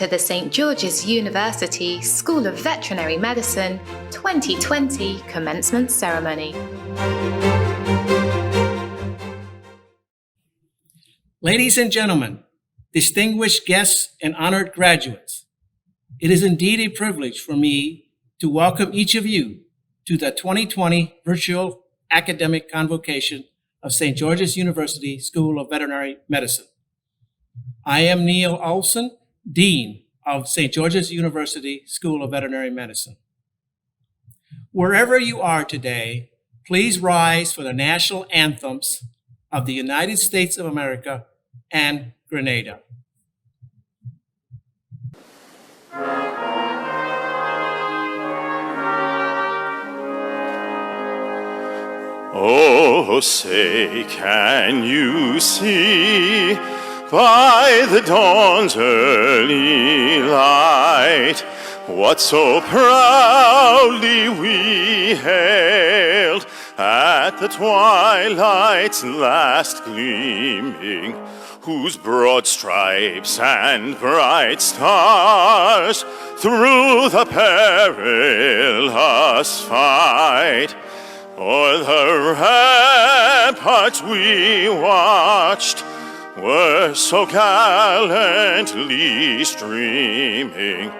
to the St. George's University School of Veterinary Medicine 2020 Commencement Ceremony. Ladies and gentlemen, distinguished guests and honored graduates, it is indeed a privilege for me to welcome each of you to the 2020 Virtual Academic Convocation of St. George's University School of Veterinary Medicine. I am Neil Olson, Dean of St. George's University School of Veterinary Medicine. Wherever you are today, please rise for the national anthems of the United States of America and Grenada. Oh, say, can you see by the dawn's early light what so proudly we hailed at the twilight's last gleaming, whose broad stripes and bright stars through the perilous fight o'er the ramparts we watched were so gallantly streaming,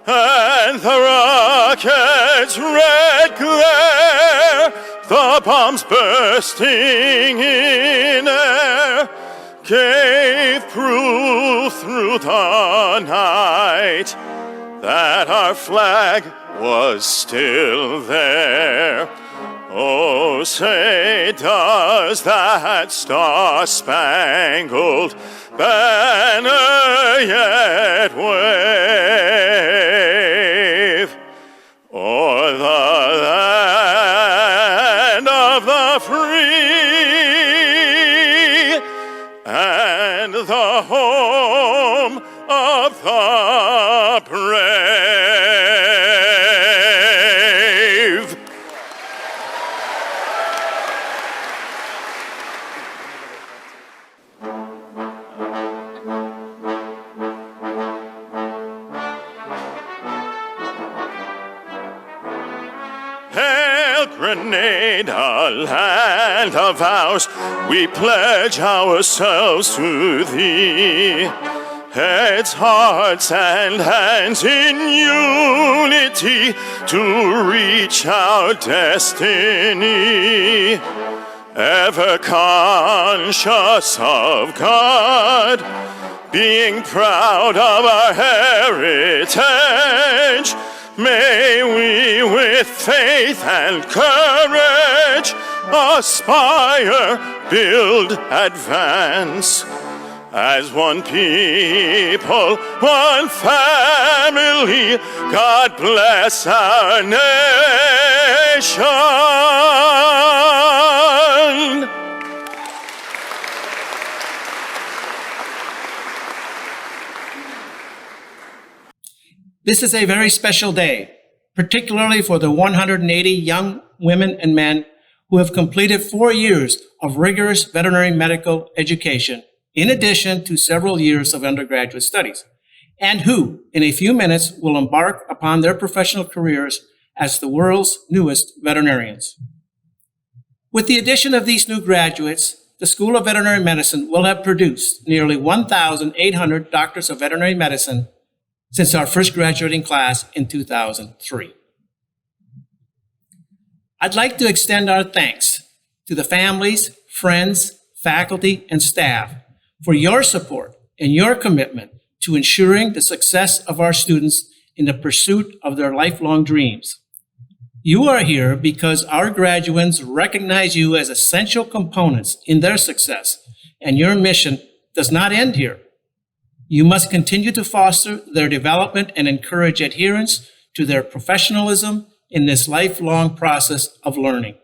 and the rocket's red glare, the bombs bursting in air, gave proof through the night that our flag was still there. Oh, say, does that star-spangled banner yet wave o'er the land of the free and the home of the brave? Grenada, land of ours, we pledge ourselves to thee. Heads, hearts, and hands in unity to reach our destiny. Ever conscious of God, being proud of our heritage, may we with faith and courage aspire, build, advance. As one people, one family, God bless our nation. This is a very special day, particularly for the 180 young women and men who have completed 4 years of rigorous veterinary medical education, in addition to several years of undergraduate studies, and who, in a few minutes, will embark upon their professional careers as the world's newest veterinarians. With the addition of these new graduates, the School of Veterinary Medicine will have produced nearly 1,800 doctors of veterinary medicine since our first graduating class in 2003. I'd like to extend our thanks to the families, friends, faculty, and staff for your support and your commitment to ensuring the success of our students in the pursuit of their lifelong dreams. You are here because our graduates recognize you as essential components in their success, and your mission does not end here. You must continue to foster their development and encourage adherence to their professionalism in this lifelong process of learning.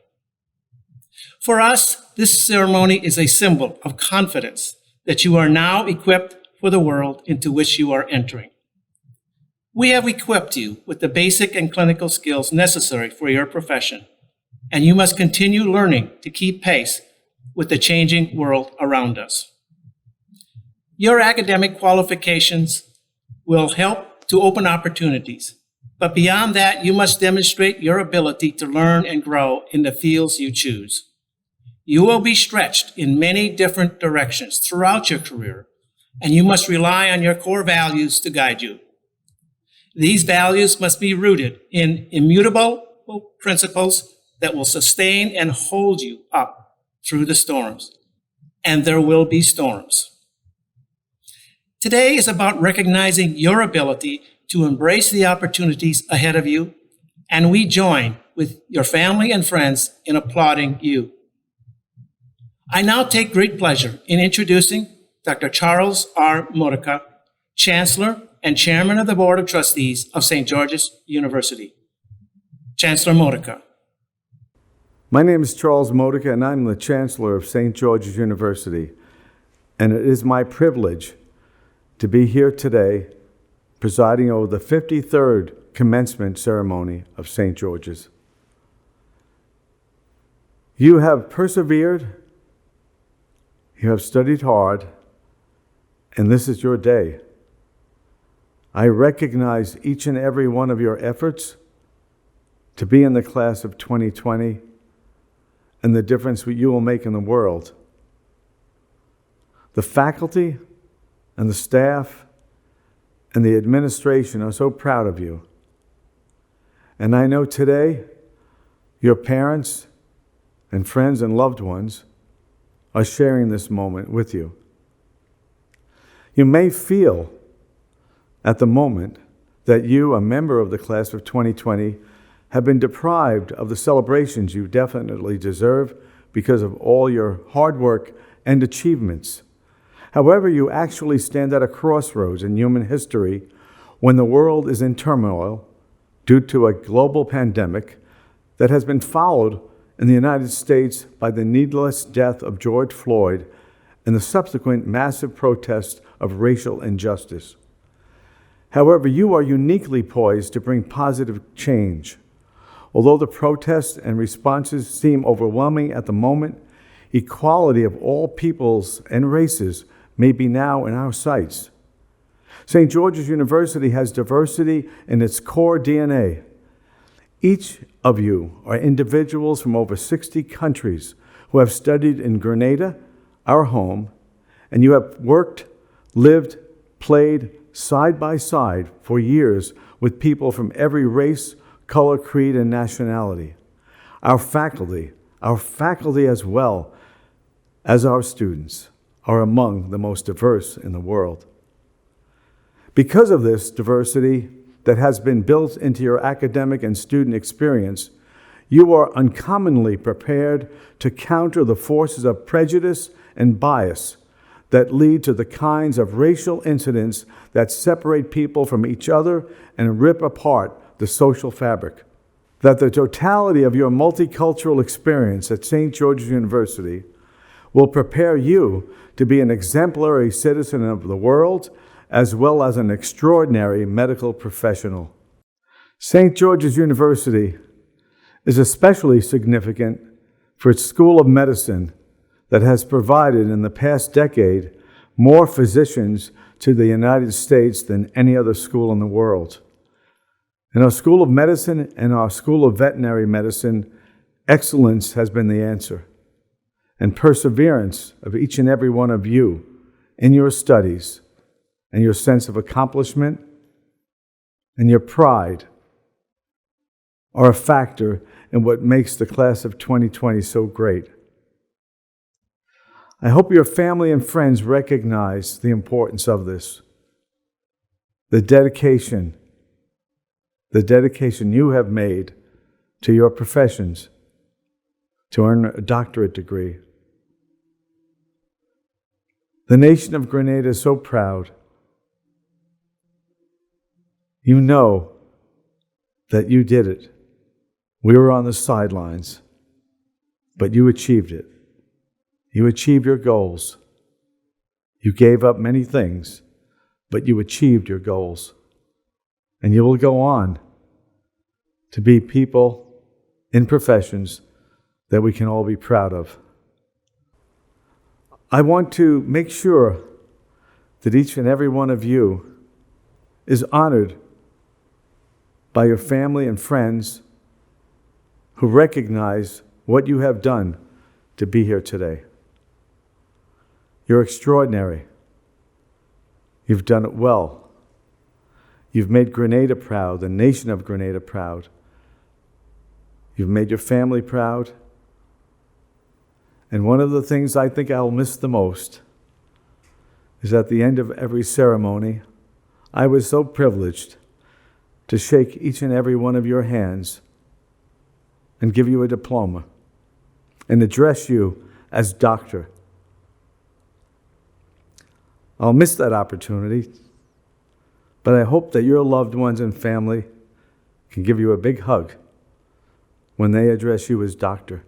For us, this ceremony is a symbol of confidence that you are now equipped for the world into which you are entering. We have equipped you with the basic and clinical skills necessary for your profession, and you must continue learning to keep pace with the changing world around us. Your academic qualifications will help to open opportunities. But beyond that, you must demonstrate your ability to learn and grow in the fields you choose. You will be stretched in many different directions throughout your career, and you must rely on your core values to guide you. These values must be rooted in immutable principles that will sustain and hold you up through the storms. And there will be storms. Today is about recognizing your ability to embrace the opportunities ahead of you, and we join with your family and friends in applauding you. I now take great pleasure in introducing Dr. Charles R. Modica, Chancellor and Chairman of the Board of Trustees of St. George's University. Chancellor Modica. My name is Charles Modica, and I'm the Chancellor of St. George's University. And it is my privilege to be here today presiding over the 53rd commencement ceremony of St. George's. You have persevered, you have studied hard, and this is your day. I recognize each and every one of your efforts to be in the class of 2020 and the difference you will make in the world. The faculty and the staff and the administration are so proud of you. And I know today your parents and friends and loved ones are sharing this moment with you. You may feel at the moment that you, a member of the class of 2020, have been deprived of the celebrations you definitely deserve because of all your hard work and achievements. However, you actually stand at a crossroads in human history when the world is in turmoil due to a global pandemic that has been followed in the United States by the needless death of George Floyd and the subsequent massive protest of racial injustice. However, you are uniquely poised to bring positive change. Although the protests and responses seem overwhelming at the moment, equality of all peoples and races may be now in our sights. St. George's University has diversity in its core DNA. Each of you are individuals from over 60 countries who have studied in Grenada, our home, and you have worked, lived, played side by side for years with people from every race, color, creed, and nationality. Our faculty as well as our students are among the most diverse in the world. Because of this diversity that has been built into your academic and student experience, you are uncommonly prepared to counter the forces of prejudice and bias that lead to the kinds of racial incidents that separate people from each other and rip apart the social fabric. That the totality of your multicultural experience at St. George's University will prepare you to be an exemplary citizen of the world as well as an extraordinary medical professional. St. George's University is especially significant for its School of Medicine that has provided in the past decade more physicians to the United States than any other school in the world. In our School of Medicine and our School of Veterinary Medicine, excellence has been the answer, and perseverance of each and every one of you in your studies and your sense of accomplishment and your pride are a factor in what makes the class of 2020 so great. I hope your family and friends recognize the importance of this, the dedication you have made to your professions to earn a doctorate degree. The nation of Grenada is so proud. You know that you did it. We were on the sidelines, but you achieved it. You achieved your goals. You gave up many things, but you achieved your goals. And you will go on to be people in professions that we can all be proud of. I want to make sure that each and every one of you is honored by your family and friends who recognize what you have done to be here today. You're extraordinary. You've done it well. You've made Grenada proud, the nation of Grenada proud. You've made your family proud. And one of the things I think I'll miss the most is at the end of every ceremony, I was so privileged to shake each and every one of your hands and give you a diploma and address you as doctor. I'll miss that opportunity, but I hope that your loved ones and family can give you a big hug when they address you as doctor.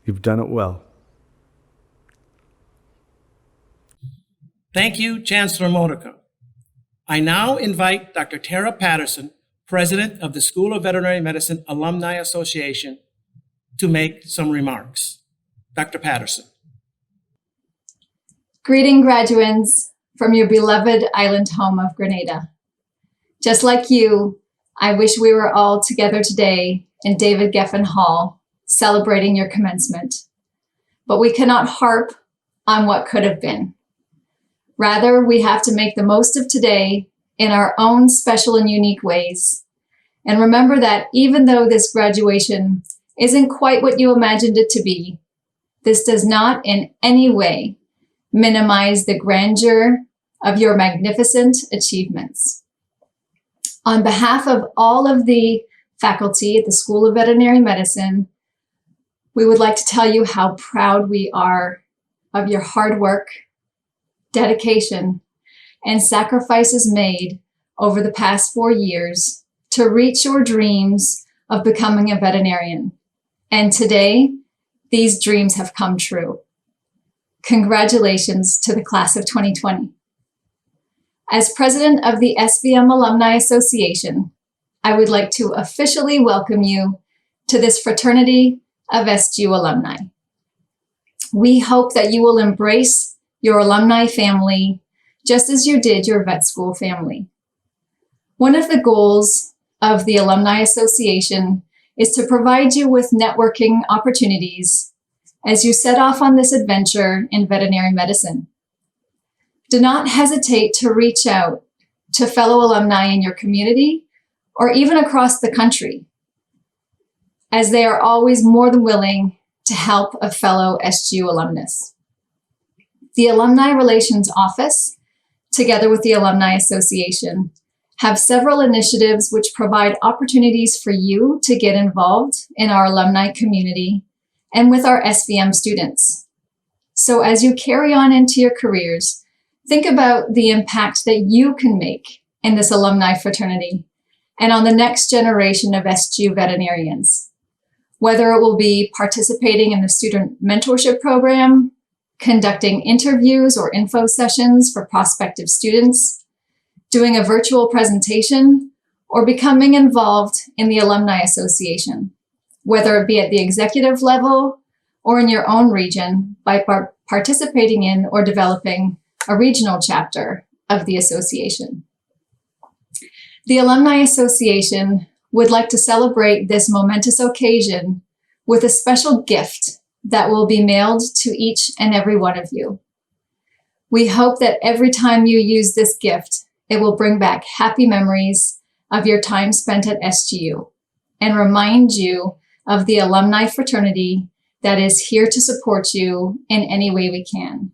You've done it well. Thank you, Chancellor Modica. I now invite Dr. Tara Patterson, President of the School of Veterinary Medicine Alumni Association, to make some remarks. Dr. Patterson. Greeting graduates from your beloved island home of Grenada. Just like you, I wish we were all together today in David Geffen Hall celebrating your commencement. But we cannot harp on what could have been. Rather, we have to make the most of today in our own special and unique ways. And remember that even though this graduation isn't quite what you imagined it to be, this does not in any way minimize the grandeur of your magnificent achievements. On behalf of all of the faculty at the School of Veterinary Medicine, we would like to tell you how proud we are of your hard work, dedication, and sacrifices made over the past 4 years to reach your dreams of becoming a veterinarian. And today, these dreams have come true. Congratulations to the class of 2020. As president of the SVM Alumni Association, I would like to officially welcome you to this fraternity of SGU alumni. We hope that you will embrace your alumni family just as you did your vet school family. One of the goals of the Alumni Association is to provide you with networking opportunities as you set off on this adventure in veterinary medicine. Do not hesitate to reach out to fellow alumni in your community or even across the country, as they are always more than willing to help a fellow SGU alumnus. The Alumni Relations Office, together with the Alumni Association, have several initiatives which provide opportunities for you to get involved in our alumni community and with our SVM students. So as you carry on into your careers, think about the impact that you can make in this alumni fraternity and on the next generation of SGU veterinarians, whether it will be participating in the student mentorship program, conducting interviews or info sessions for prospective students, doing a virtual presentation, or becoming involved in the Alumni Association, whether it be at the executive level or in your own region by participating in or developing a regional chapter of the association. The Alumni Association would like to celebrate this momentous occasion with a special gift that will be mailed to each and every one of you. We hope that every time you use this gift, it will bring back happy memories of your time spent at SGU and remind you of the alumni fraternity that is here to support you in any way we can.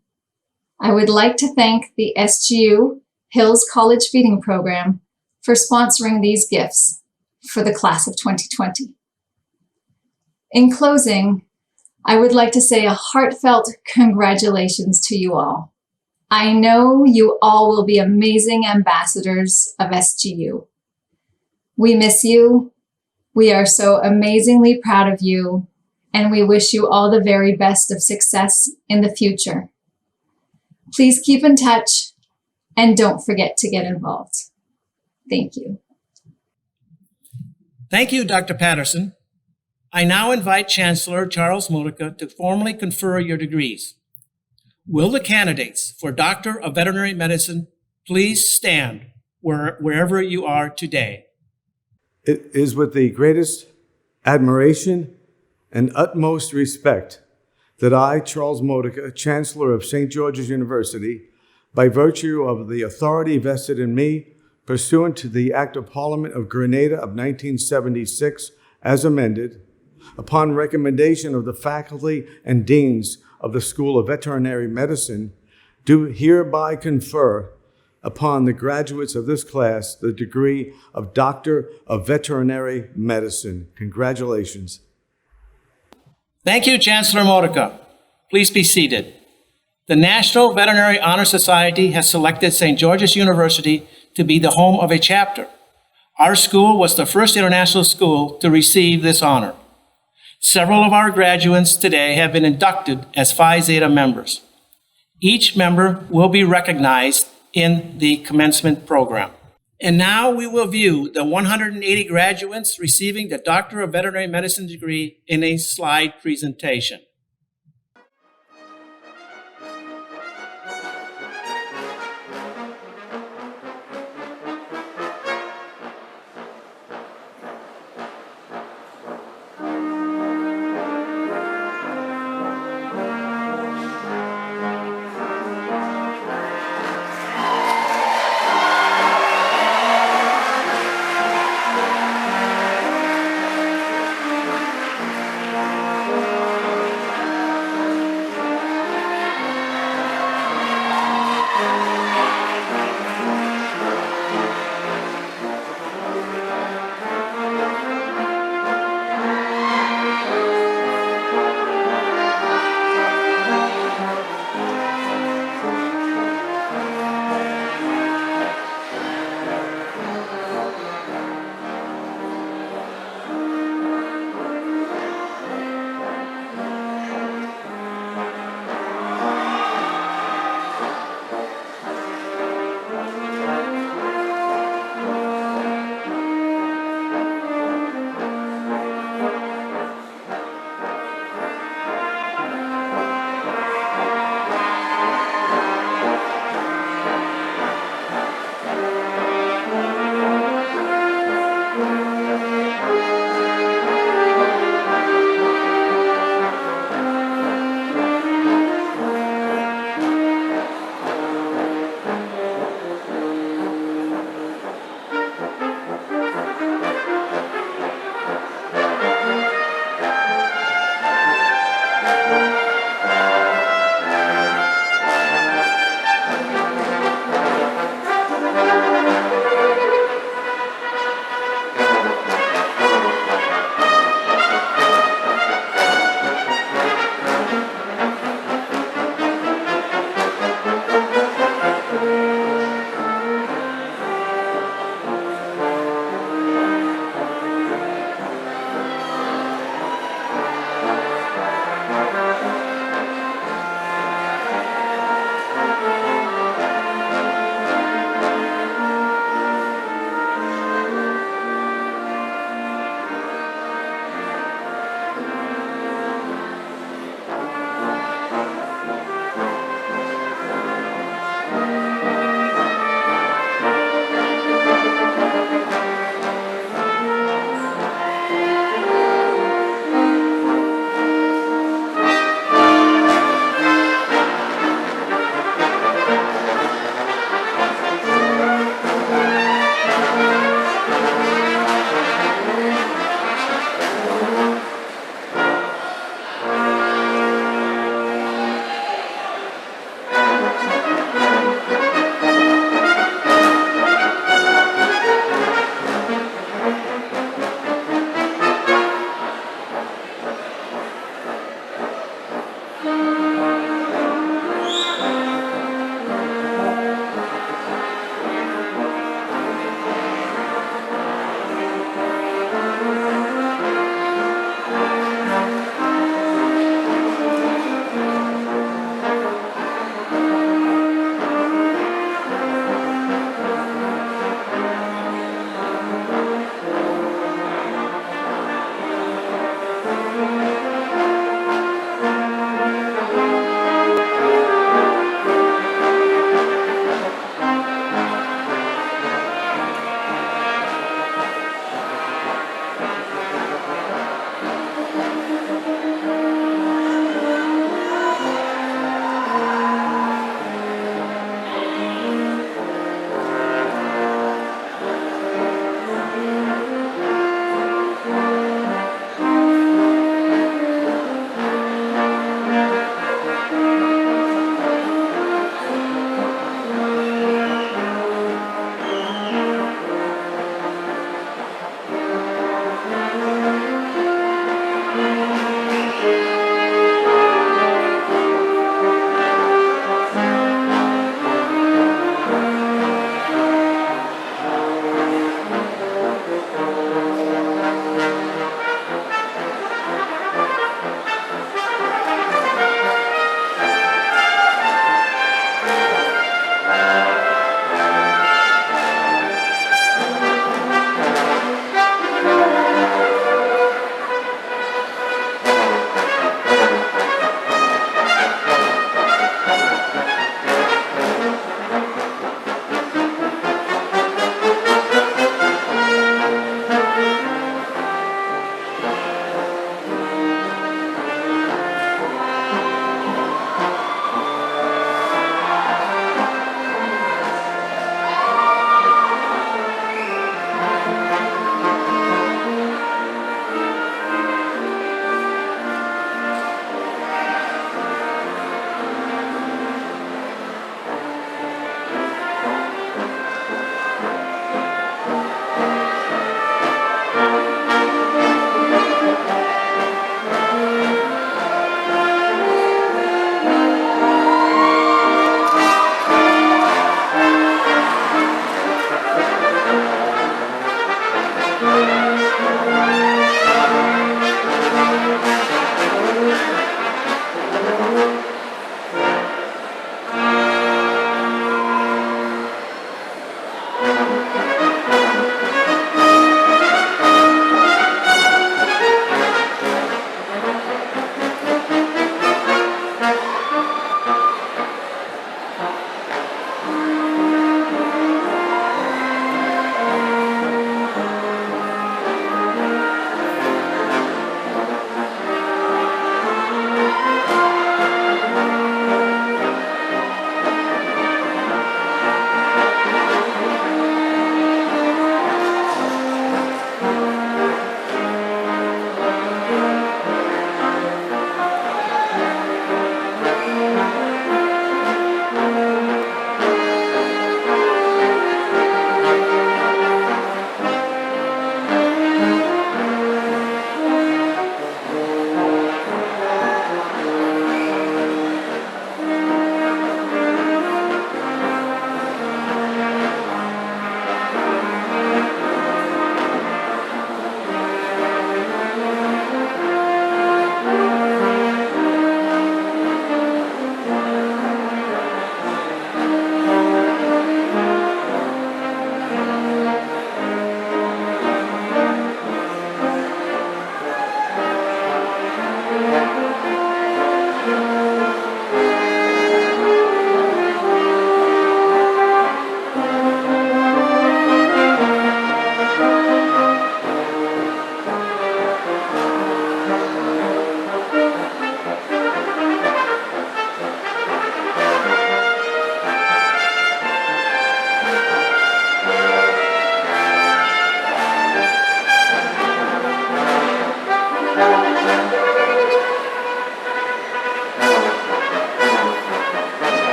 I would like to thank the SGU Hills College Feeding Program for sponsoring these gifts for the class of 2020. In closing, I would like to say a heartfelt congratulations to you all. I know you all will be amazing ambassadors of SGU. We miss you. We are so amazingly proud of you, and we wish you all the very best of success in the future. Please keep in touch and don't forget to get involved. Thank you. Thank you, Dr. Patterson. I now invite Chancellor Charles Modica to formally confer your degrees. Will the candidates for Doctor of Veterinary Medicine please stand wherever you are today. It is with the greatest admiration and utmost respect that I, Charles Modica, Chancellor of St. George's University, by virtue of the authority vested in me pursuant to the Act of Parliament of Grenada of 1976, as amended, upon recommendation of the faculty and deans of the School of Veterinary Medicine, do hereby confer upon the graduates of this class the degree of Doctor of Veterinary Medicine. Congratulations. Thank you, Chancellor Modica. Please be seated. The National Veterinary Honor Society has selected St. George's University to be the home of a chapter. Our school was the first international school to receive this honor. Several of our graduates today have been inducted as Phi Zeta members. Each member will be recognized in the commencement program. And now we will view the 180 graduates receiving the Doctor of Veterinary Medicine degree in a slide presentation.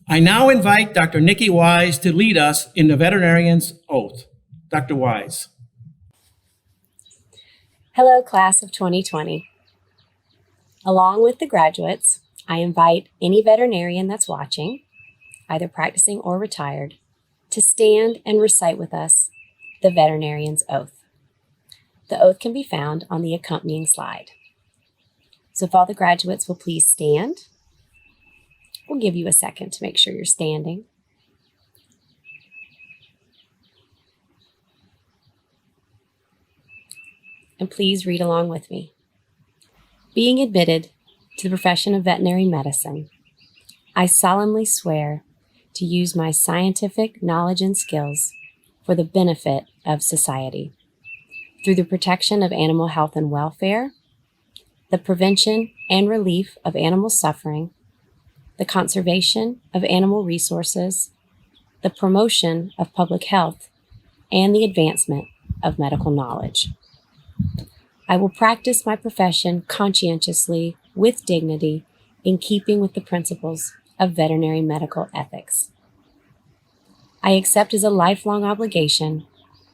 I now invite Dr. Nikki Wise to lead us in the Veterinarians Oath. Dr. Wise. Hello, class of 2020. Along with the graduates, I invite any veterinarian that's watching, either practicing or retired, to stand and recite with us the Veterinarians Oath. The oath can be found on the accompanying slide. So if all the graduates will please stand, we'll give you a second to make sure you're standing. And please read along with me. Being admitted to the profession of veterinary medicine, I solemnly swear to use my scientific knowledge and skills for the benefit of society, through the protection of animal health and welfare, the prevention and relief of animal suffering, the conservation of animal resources, the promotion of public health, and the advancement of medical knowledge. I will practice my profession conscientiously with dignity in keeping with the principles of veterinary medical ethics. I accept as a lifelong obligation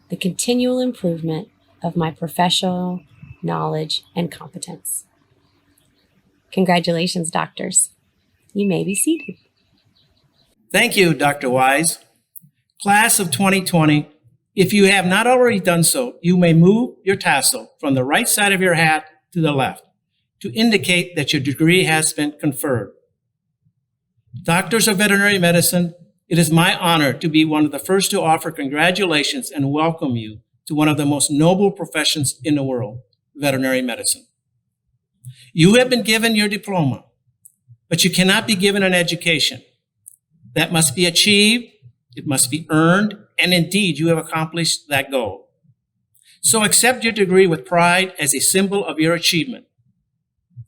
the continual improvement of my professional knowledge and competence. Congratulations, doctors. You may be seated. Thank you, Dr. Wise. Class of 2020, if you have not already done so, you may move your tassel from the right side of your hat to the left to indicate that your degree has been conferred. Doctors of veterinary medicine, it is my honor to be one of the first to offer congratulations and welcome you to one of the most noble professions in the world, veterinary medicine. You have been given your diploma, but you cannot be given an education. That must be achieved, it must be earned, and indeed you have accomplished that goal. So accept your degree with pride as a symbol of your achievement.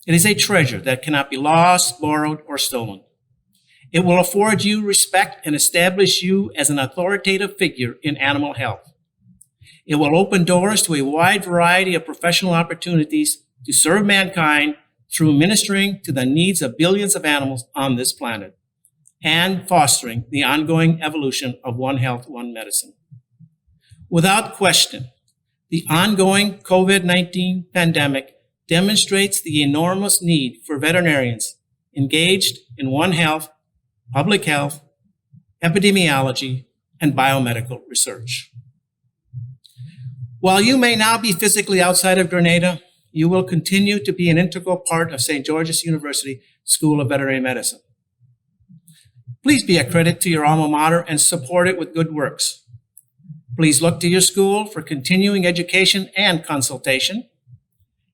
It is a treasure that cannot be lost, borrowed, or stolen. It will afford you respect and establish you as an authoritative figure in animal health. It will open doors to a wide variety of professional opportunities to serve mankind through ministering to the needs of billions of animals on this planet and fostering the ongoing evolution of One Health, One Medicine. Without question, the ongoing COVID-19 pandemic demonstrates the enormous need for veterinarians engaged in One Health, public health, epidemiology, and biomedical research. While you may now be physically outside of Grenada, you will continue to be an integral part of St. George's University School of Veterinary Medicine. Please be a credit to your alma mater and support it with good works. Please look to your school for continuing education and consultation.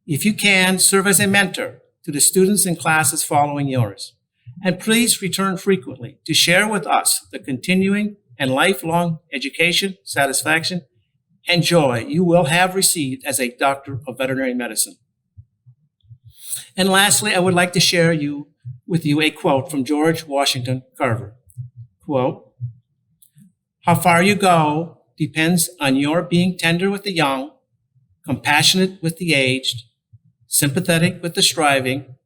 If you can, serve as a mentor to the students in classes following yours. And please return frequently to share with us the continuing and lifelong education, satisfaction, and joy you will have received as a doctor of veterinary medicine. And lastly, I would like to share with you a quote from George Washington Carver. Quote, "How far you go depends on your being tender with the young, compassionate with the aged, sympathetic with the striving,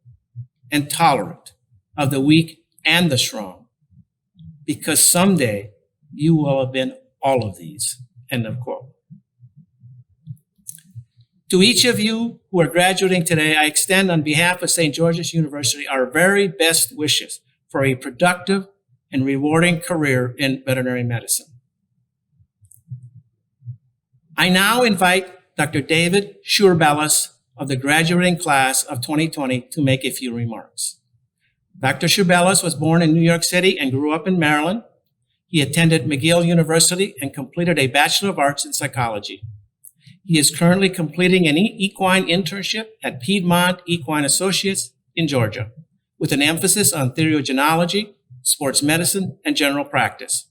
and tolerant of the weak and the strong, because someday you will have been all of these." End of quote. To each of you who are graduating today, I extend on behalf of St. George's University our very best wishes for a productive and rewarding career in veterinary medicine. I now invite Dr. David Xu Bellows of the graduating class of 2020 to make a few remarks. Dr. Xu Bellows was born in New York City and grew up in Maryland. He attended McGill University and completed a Bachelor of Arts in Psychology. He is currently completing an equine internship at Piedmont Equine Associates in Georgia, with an emphasis on theriogenology, sports medicine, and general practice.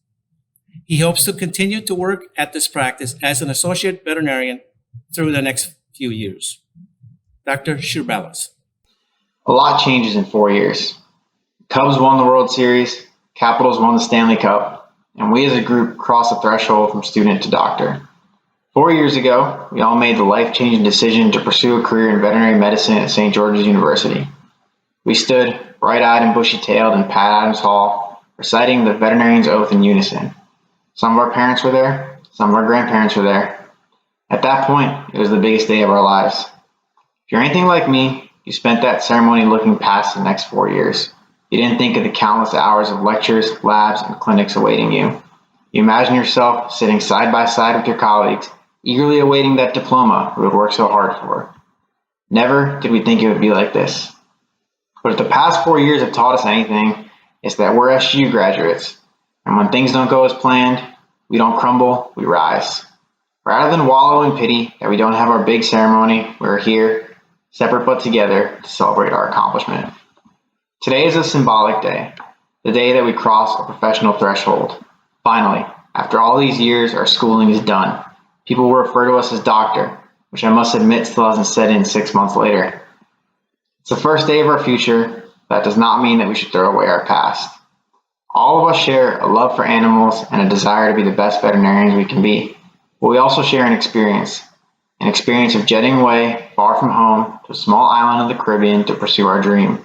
He hopes to continue to work at this practice as an associate veterinarian through the next few years. Dr. Xu Bellows. A lot changes in 4 years. Cubs won the World Series, Capitals won the Stanley Cup, and we as a group crossed the threshold from student to doctor. 4 years ago, we all made the life-changing decision to pursue a career in veterinary medicine at St. George's University. We stood bright-eyed and bushy-tailed in Pat Adams Hall reciting the Veterinarians Oath in unison. Some of our parents were there, some of our grandparents were there. At that point, it was the biggest day of our lives. If you're anything like me, you spent that ceremony looking past the next 4 years. You didn't think of the countless hours of lectures, labs, and clinics awaiting you. You imagine yourself sitting side by side with your colleagues, eagerly awaiting that diploma we would work so hard for. Never did we think it would be like this. But if the past 4 years have taught us anything, it's that we're SGU graduates. And when things don't go as planned, we don't crumble, we rise. Rather than wallow in pity that we don't have our big ceremony, we're here, separate but together, to celebrate our accomplishment. Today is a symbolic day, the day that we cross a professional threshold. Finally, after all these years, our schooling is done. People will refer to us as doctor, which I must admit still hasn't set in 6 months later. It's the first day of our future. That does not mean that we should throw away our past. All of us share a love for animals and a desire to be the best veterinarians we can be. But we also share an experience of jetting away far from home to a small island of the Caribbean to pursue our dream.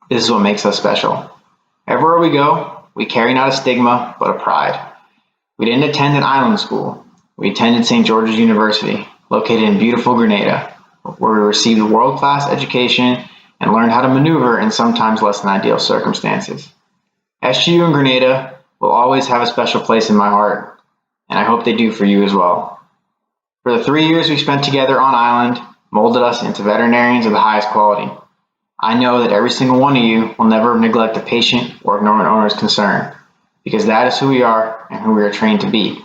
This is what makes us special. Everywhere we go, we carry not a stigma, but a pride. We didn't attend an island school. We attended St. George's University, located in beautiful Grenada, where we received a world-class education and learned how to maneuver in sometimes less than ideal circumstances. SGU and Grenada will always have a special place in my heart, and I hope they do for you as well. For the 3 years we spent together on island, molded us into veterinarians of the highest quality. I know that every single one of you will never neglect a patient or ignore an owner's concern, because that is who we are and who we are trained to be.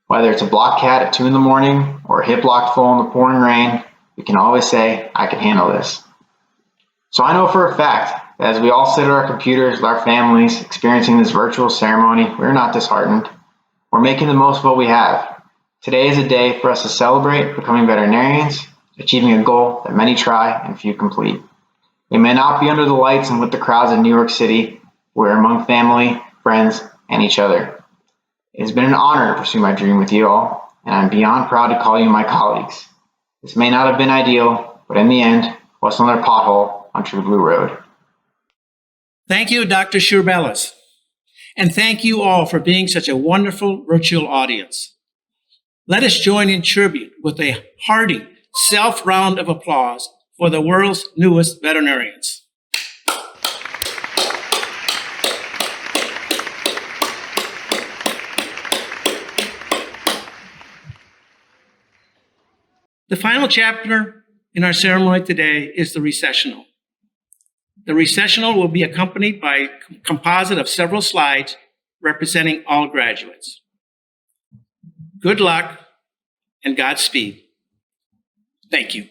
Whether it's a block cat at 2 a.m. or a hip locked full in the pouring rain, we can always say, I can handle this. So I know for a fact that as we all sit at our computers with our families experiencing this virtual ceremony, we're not disheartened. We're making the most of what we have. Today is a day for us to celebrate becoming veterinarians, achieving a goal that many try and few complete. We may not be under the lights and with the crowds in New York City. We're among family, friends, and each other. It has been an honor to pursue my dream with you all, and I'm beyond proud to call you my colleagues. This may not have been ideal, but in the end, what's another pothole on True Blue Road? Thank you, Dr. Xu Bellows. And thank you all for being such a wonderful virtual audience. Let us join in tribute with a hearty self-round of applause for the world's newest veterinarians. The final chapter in our ceremony today is the recessional. The recessional will be accompanied by a composite of several slides representing all graduates. Good luck and Godspeed. Thank you.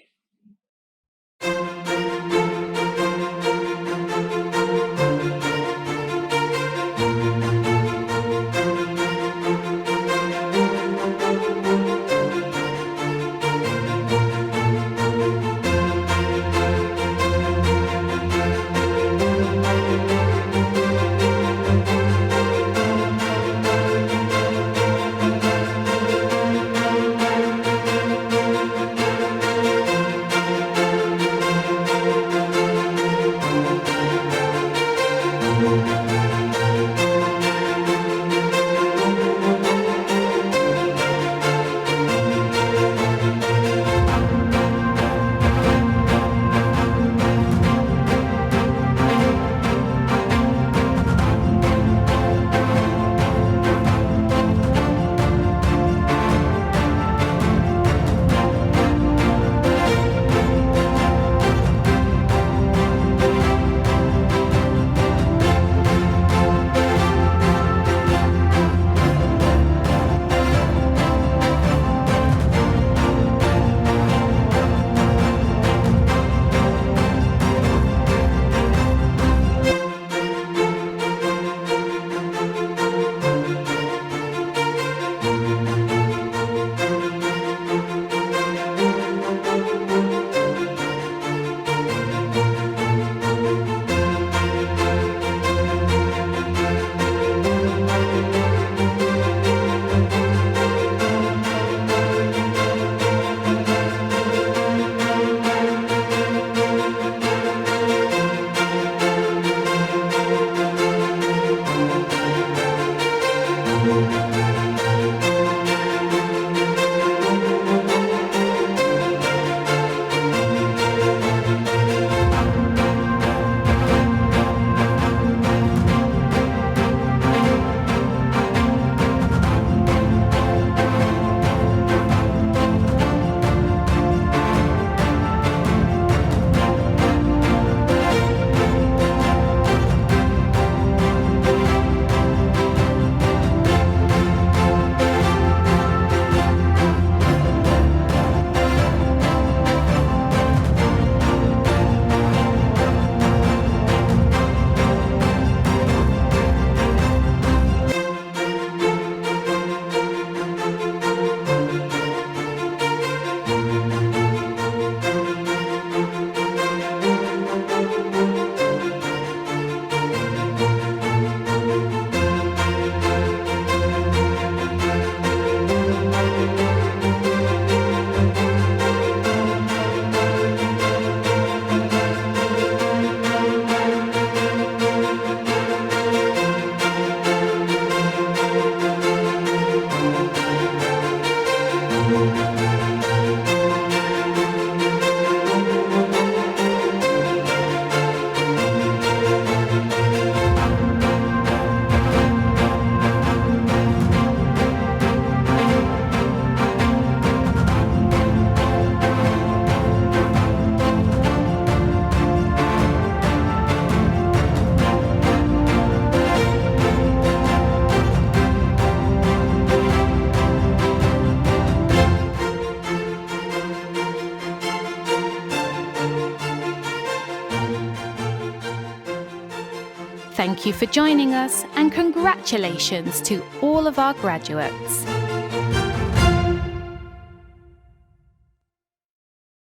Thank you for joining us, and congratulations to all of our graduates.